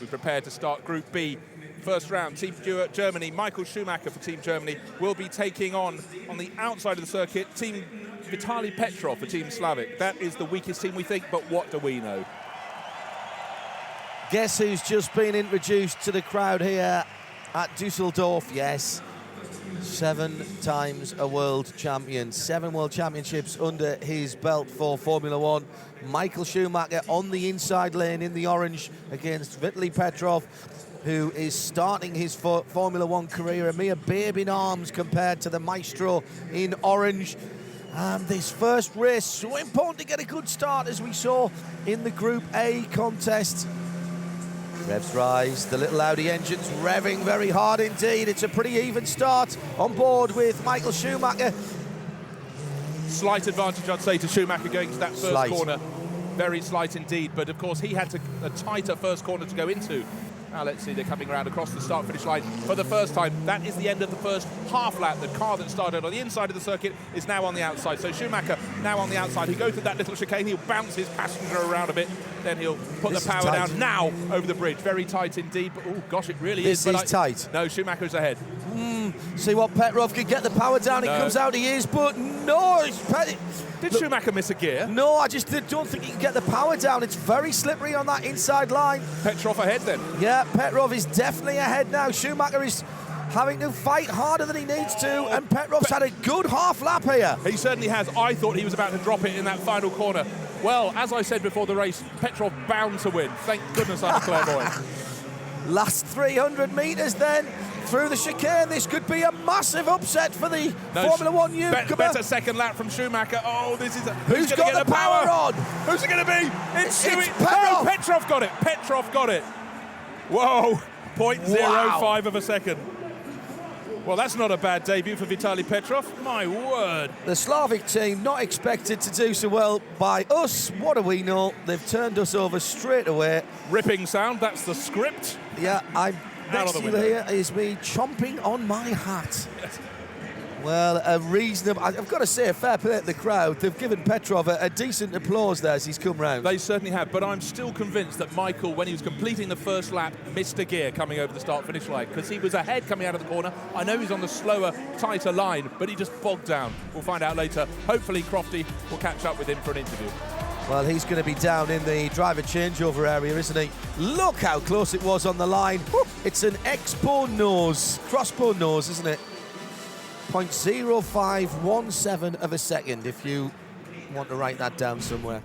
we prepare to start Group B. First round, Team Germany, Michael Schumacher for Team Germany will be taking on the outside of the circuit, Team Vitaly Petrov for Team Slavic. That is the weakest team, we think, but what do we know? Guess who's just been introduced to the crowd here at Dusseldorf? Yes, 7 times a world champion, 7 world championships under his belt for Formula One. Michael Schumacher on the inside lane in the orange against Vitaly Petrov, who is starting his Formula One career, a mere babe in arms compared to the maestro in orange. And this first race, so important to get a good start, as we saw in the Group A contest. Revs rise, the little Audi engine's revving very hard indeed. It's a pretty even start on board with Michael Schumacher. Slight advantage, I'd say, to Schumacher going to that first corner. Very slight indeed, but of course he had a tighter first corner to go into. Now let's see, they're coming around across the start-finish line for the first time. That is the end of the first half lap. The car that started on the inside of the circuit is now on the outside. So Schumacher now on the outside. He goes through that little chicane. He'll bounce his passenger around a bit. Then he'll put the power down now over the bridge. Very tight indeed. But oh gosh, it really is. This is tight. No, Schumacher's ahead. See what Petrov can get the power down. He comes out, he is, but no. Did Schumacher miss a gear? No, I just don't think he can get the power down. It's very slippery on that inside line. Petrov ahead then? Yeah, Petrov is definitely ahead now. Schumacher is having to fight harder than he needs to, and Petrov's had a good half lap here. He certainly has. I thought he was about to drop it in that final corner. Well, as I said before the race, Petrov bound to win. Thank goodness I'm a clairvoyant. Last 300 metres then. Through the chicane, this could be a massive upset for the Formula One newcomer. Better second lap from Schumacher. Oh, this is who's got the power on? Who's it going to be? It's Petrov. No, Petrov got it. Petrov got it. Whoa, 0.05 of a second. Well, that's not a bad debut for Vitaly Petrov. My word. The Slavic team not expected to do so well by us. What do we know? They've turned us over straight away. Ripping sound, that's the script. Yeah, next to you here is me chomping on my hat. Yes. Well, a reasonable, I've got to say, a fair play to the crowd. They've given Petrov a decent applause there as he's come round. They certainly have, but I'm still convinced that Michael, when he was completing the first lap, missed a gear coming over the start-finish line, because he was ahead coming out of the corner. I know he's on the slower, tighter line, but he just bogged down. We'll find out later. Hopefully Crofty will catch up with him for an interview. Well, he's going to be down in the driver changeover area, isn't he? Look how close it was on the line. It's an X-bone nose, crossbone nose, isn't it? 0.0517 of a second, if you want to write that down somewhere.